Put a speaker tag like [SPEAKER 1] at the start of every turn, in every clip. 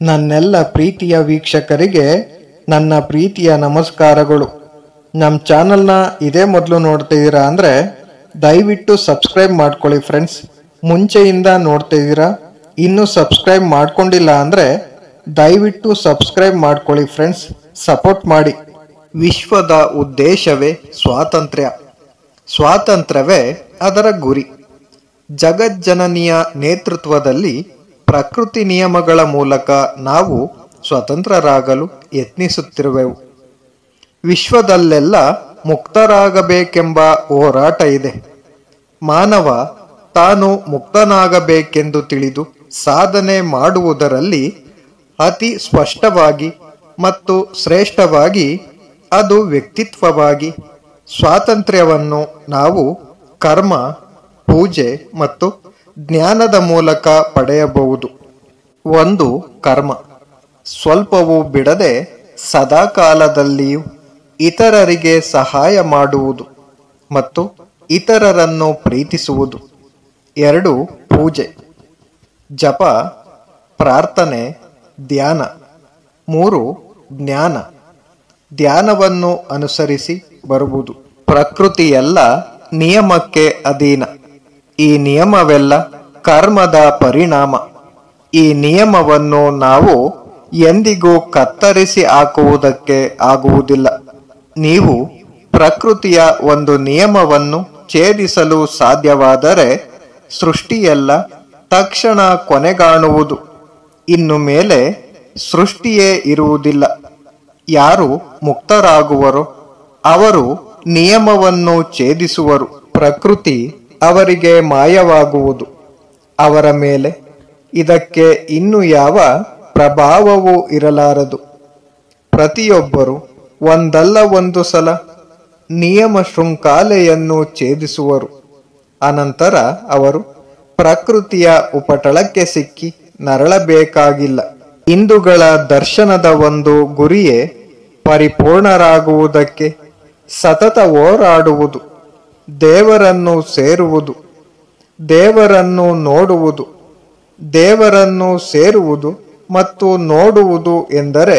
[SPEAKER 1] ನನ್ನೆಲ್ಲ ಪ್ರೀತಿಯ ವೀಕ್ಷಕರಿಗೆ ನನ್ನ ಪ್ರೀತಿಯ ನಮಸ್ಕಾರಗಳು. ನಮ್ಮ ಚಾನಲ್ನ ಇದೇ ಮೊದಲು ನೋಡ್ತಿದ್ದೀರಾ ಅಂದರೆ ದಯವಿಟ್ಟು ಸಬ್ಸ್ಕ್ರೈಬ್ ಮಾಡ್ಕೊಳ್ಳಿ ಫ್ರೆಂಡ್ಸ್. ಮುಂಚೆಯಿಂದ ನೋಡ್ತಿದ್ದೀರಾ, ಇನ್ನೂ ಸಬ್ಸ್ಕ್ರೈಬ್ ಮಾಡ್ಕೊಂಡಿಲ್ಲ ಅಂದರೆ ದಯವಿಟ್ಟು ಸಬ್ಸ್ಕ್ರೈಬ್ ಮಾಡ್ಕೊಳ್ಳಿ ಫ್ರೆಂಡ್ಸ್, ಸಪೋರ್ಟ್ ಮಾಡಿ. ವಿಶ್ವದ ಉದ್ದೇಶವೇ ಸ್ವಾತಂತ್ರ್ಯ. ಸ್ವಾತಂತ್ರ್ಯವೇ ಅದರ ಗುರಿ. ಜಗಜ್ಜನನಿಯ ನೇತೃತ್ವದಲ್ಲಿ ಪ್ರಕೃತಿ ನಿಯಮಗಳ ಮೂಲಕ ನಾವು ಸ್ವತಂತ್ರರಾಗಲು ಯತ್ನಿಸುತ್ತಿರುವೆವು. ವಿಶ್ವದಲ್ಲೆಲ್ಲ ಮುಕ್ತರಾಗಬೇಕೆಂಬ ಹೋರಾಟ ಇದೆ. ಮಾನವ ತಾನು ಮುಕ್ತನಾಗಬೇಕೆಂದು ತಿಳಿದು ಸಾಧನೆ ಮಾಡುವುದರಲ್ಲಿ ಅತಿ ಸ್ಪಷ್ಟವಾಗಿ ಮತ್ತು ಶ್ರೇಷ್ಠವಾಗಿ ಅದು ವ್ಯಕ್ತಿತ್ವವಾಗಿ ಸ್ವಾತಂತ್ರ್ಯವನ್ನು ನಾವು ಕರ್ಮ, ಪೂಜೆ ಮತ್ತು ಜ್ಞಾನದ ಮೂಲಕ ಪಡೆಯಬಹುದು. ಒಂದು ಕರ್ಮ, ಸ್ವಲ್ಪವೂ ಬಿಡದೆ ಸದಾಕಾಲದಲ್ಲಿಯೂ ಇತರರಿಗೆ ಸಹಾಯ ಮಾಡುವುದು ಮತ್ತು ಇತರರನ್ನು ಪ್ರೀತಿಸುವುದು. ಎರಡು ಪೂಜೆ, ಜಪ, ಪ್ರಾರ್ಥನೆ, ಧ್ಯಾನ. ಮೂರು ಜ್ಞಾನ, ಧ್ಯಾನವನ್ನು ಅನುಸರಿಸಿ ಬರುವುದು. ಪ್ರಕೃತಿಯೆಲ್ಲ ನಿಯಮಕ್ಕೆ ಅಧೀನ. ಈ ನಿಯಮವೆಲ್ಲ ಕರ್ಮದ ಪರಿಣಾಮ. ಈ ನಿಯಮವನ್ನು ನಾವು ಎಂದಿಗೂ ಕತ್ತರಿಸಿ ಹಾಕುವುದಕ್ಕೆ ಆಗುವುದಿಲ್ಲ. ನೀವು ಪ್ರಕೃತಿಯ ಒಂದು ನಿಯಮವನ್ನು ಛೇದಿಸಲು ಸಾಧ್ಯವಾದರೆ ಸೃಷ್ಟಿಯೆಲ್ಲ ತಕ್ಷಣ ಕೊನೆಗಾಣುವುದು. ಇನ್ನು ಮೇಲೆ ಸೃಷ್ಟಿಯೇ ಇರುವುದಿಲ್ಲ. ಯಾರು ಮುಕ್ತರಾಗುವರೋ ಅವರು ನಿಯಮವನ್ನು ಛೇದಿಸುವರು. ಪ್ರಕೃತಿ ಅವರಿಗೆ ಮಾಯವಾಗುವುದು. ಅವರ ಮೇಲೆ ಇದಕ್ಕೆ ಇನ್ನು ಯಾವ ಪ್ರಭಾವವೂ ಇರಲಾರದು. ಪ್ರತಿಯೊಬ್ಬರು ಒಂದಲ್ಲ ಒಂದು ಸಲ ನಿಯಮ ಶೃಂಖಲೆಯನ್ನು ಛೇದಿಸುವರು. ಅನಂತರ ಅವರು ಪ್ರಕೃತಿಯ ಉಪಟಳಕ್ಕೆ ಸಿಕ್ಕಿ ನರಳಬೇಕಾಗಿಲ್ಲ. ಹಿಂದೂಗಳ ದರ್ಶನದ ಒಂದು ಗುರಿಯೇ ಪರಿಪೂರ್ಣರಾಗುವುದಕ್ಕೆ ಸತತ ಹೋರಾಡುವುದು, ದೇವರನ್ನು ಸೇರುವುದು, ದೇವರನ್ನು ನೋಡುವುದು. ದೇವರನ್ನು ಸೇರುವುದು ಮತ್ತು ನೋಡುವುದು ಎಂದರೆ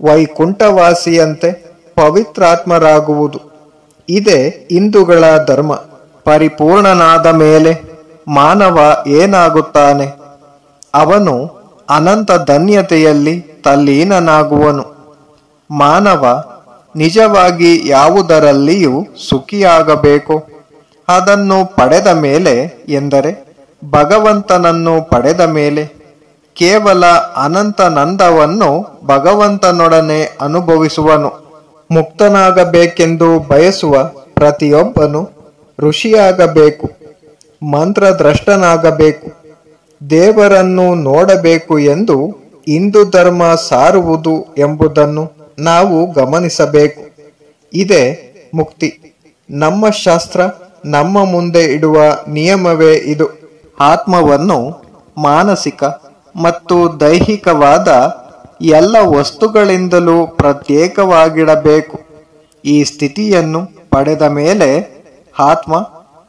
[SPEAKER 1] ವೈಕುಂಠವಾಸಿಯಂತೆ ಪವಿತ್ರಾತ್ಮರಾಗುವುದು. ಇದೇ ಹಿಂದೂಗಳ ಧರ್ಮ. ಪರಿಪೂರ್ಣನಾದ ಮೇಲೆ ಮಾನವ ಏನಾಗುತ್ತಾನೆ? ಅವನು ಅನಂತ ಧನ್ಯತೆಯಲ್ಲಿ ತಲ್ಲೀನನಾಗುವನು. ಮಾನವ ನಿಜವಾಗಿ ಯಾವುದರಲ್ಲಿಯೂ ಸುಖಿಯಾಗಬೇಕು ಅದನ್ನು ಪಡೆದ ಮೇಲೆ ಎಂದರೆ ಭಗವಂತನನ್ನು ಪಡೆದ ಮೇಲೆ ಕೇವಲ ಅನಂತನಂದವನ್ನು ಭಗವಂತನೊಡನೆ ಅನುಭವಿಸುವನು. ಮುಕ್ತನಾಗಬೇಕೆಂದು ಬಯಸುವ ಪ್ರತಿಯೊಬ್ಬನು ಋಷಿಯಾಗಬೇಕು, ಮಂತ್ರದ್ರಷ್ಟನಾಗಬೇಕು, ದೇವರನ್ನು ನೋಡಬೇಕು ಎಂದು ಹಿಂದೂ ಧರ್ಮ ಸಾರುವುದು ಎಂಬುದನ್ನು ನಾವು ಗಮನಿಸಬೇಕು. ಇದೇ ಮುಕ್ತಿ. ನಮ್ಮ ಶಾಸ್ತ್ರ ನಮ್ಮ ಮುಂದೆ ಇಡುವ ನಿಯಮವೇ ಇದು. ಆತ್ಮವನ್ನು ಮಾನಸಿಕ ಮತ್ತು ದೈಹಿಕವಾದ ಎಲ್ಲ ವಸ್ತುಗಳಿಂದಲೂ ಪ್ರತ್ಯೇಕವಾಗಿಡಬೇಕು. ಈ ಸ್ಥಿತಿಯನ್ನು ಪಡೆದ ಮೇಲೆ ಆತ್ಮ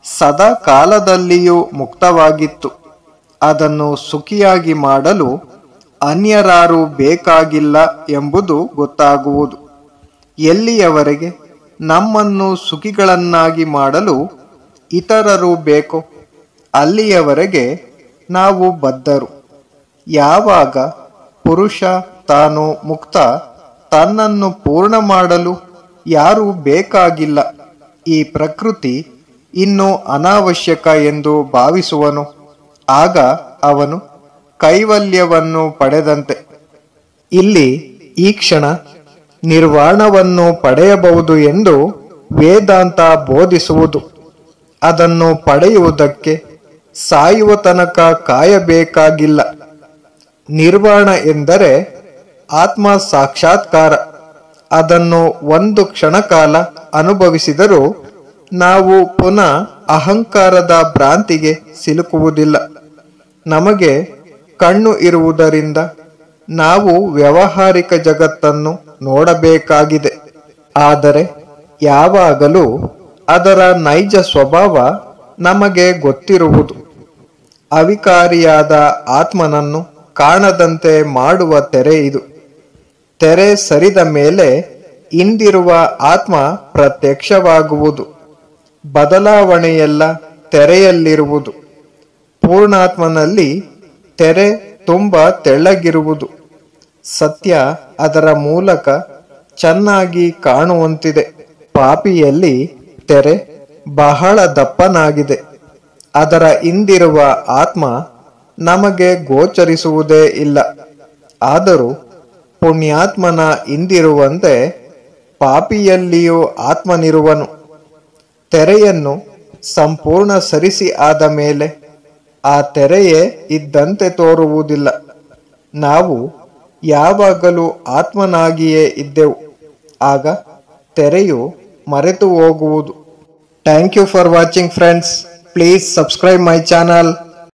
[SPEAKER 1] ಸದಾ ಕಾಲದಲ್ಲಿಯೂ ಮುಕ್ತವಾಗಿತ್ತು. ಅದನ್ನು ಸುಖಿಯಾಗಿ ಮಾಡಲು ಅನ್ಯರಾರೂ ಬೇಕಾಗಿಲ್ಲ ಎಂಬುದು ಗೊತ್ತಾಗುವುದು. ಎಲ್ಲಿಯವರೆಗೆ ನಮ್ಮನ್ನು ಸುಖಿಗಳನ್ನಾಗಿ ಮಾಡಲು ಇತರರು ಬೇಕೋ ಅಲ್ಲಿಯವರೆಗೆ ನಾವು ಬದ್ಧರು. ಯಾವಾಗ ಪುರುಷ ತಾನು ಮುಕ್ತ, ತನ್ನನ್ನು ಪೂರ್ಣ ಮಾಡಲು ಯಾರೂ ಬೇಕಾಗಿಲ್ಲ, ಈ ಪ್ರಕೃತಿ ಇನ್ನು ಅನಾವಶ್ಯಕ ಎಂದು ಭಾವಿಸುವನು, ಆಗ ಅವನು ಕೈವಲ್ಯವನ್ನು ಪಡೆದಂತೆ. ಇಲ್ಲಿ ಈ ಕ್ಷಣ ನಿರ್ವಾಣವನ್ನು ಪಡೆಯಬಹುದು ಎಂದು ವೇದಾಂತ ಬೋಧಿಸುವುದು. ಅದನ್ನು ಪಡೆಯುವುದಕ್ಕೆ ಸಾಯುವ ತನಕ ಕಾಯಬೇಕಾಗಿಲ್ಲ. ನಿರ್ವಾಣ ಎಂದರೆ ಆತ್ಮ ಸಾಕ್ಷಾತ್ಕಾರ. ಅದನ್ನು ಒಂದು ಕ್ಷಣಕಾಲ ಅನುಭವಿಸಿದರೂ ನಾವು ಪುನಃ ಅಹಂಕಾರದ ಭ್ರಾಂತಿಗೆ ಸಿಲುಕುವುದಿಲ್ಲ. ನಮಗೆ ಕಣ್ಣು ಇರುವುದರಿಂದ ನಾವು ವ್ಯಾವಹಾರಿಕ ಜಗತ್ತನ್ನು ನೋಡಬೇಕಾಗಿದೆ. ಆದರೆ ಯಾವಾಗಲೂ ಅದರ ನೈಜ ಸ್ವಭಾವ ನಮಗೆ ಗೊತ್ತಿರುವುದು. ಅವಿಕಾರಿಯಾದ ಆತ್ಮನನ್ನು ಕಾಣದಂತೆ ಮಾಡುವ ತೆರೆ ಇದು. ತೆರೆ ಸರಿದ ಮೇಲೆ ಇಂದಿರುವ ಆತ್ಮ ಪ್ರತ್ಯಕ್ಷವಾಗುವುದು. ಬದಲಾವಣೆಯೆಲ್ಲ ತೆರೆಯಲ್ಲಿರುವುದು. ಪೂರ್ಣಾತ್ಮನಲ್ಲಿ ತೆರೆ ತುಂಬ ತೆಳ್ಳಗಿರುವುದು. ಸತ್ಯ ಅದರ ಮೂಲಕ ಚೆನ್ನಾಗಿ ಕಾಣುವಂತಿದೆ. ಪಾಪಿಯಲ್ಲಿ ತೆರೆ ಬಹಳ ದಪ್ಪನಾಗಿದೆ. ಅದರ ಹಿಂದಿರುವ ಆತ್ಮ ನಮಗೆ ಗೋಚರಿಸುವುದೇ ಇಲ್ಲ. ಆದರೂ ಪುಣ್ಯಾತ್ಮನ ಹಿಂದಿರುವಂತೆ ಪಾಪಿಯಲ್ಲಿಯೂ ಆತ್ಮನಿರುವನು. ತೆರೆಯನ್ನು ಸಂಪೂರ್ಣ ಸರಿಸಿ ಆದ ಮೇಲೆ ಆ ತೆರೆಯೇ ಇದ್ದಂತೆ ತೋರುವುದಿಲ್ಲ. ನಾವು ಯಾವಾಗಲೂ ಆತ್ಮನಾಗಿಯೇ ಇದ್ದೆವು. ಆಗ ತೆರೆಯು ಮರೆತು ಹೋಗುವುದು. Thank you for watching friends. Please subscribe my channel.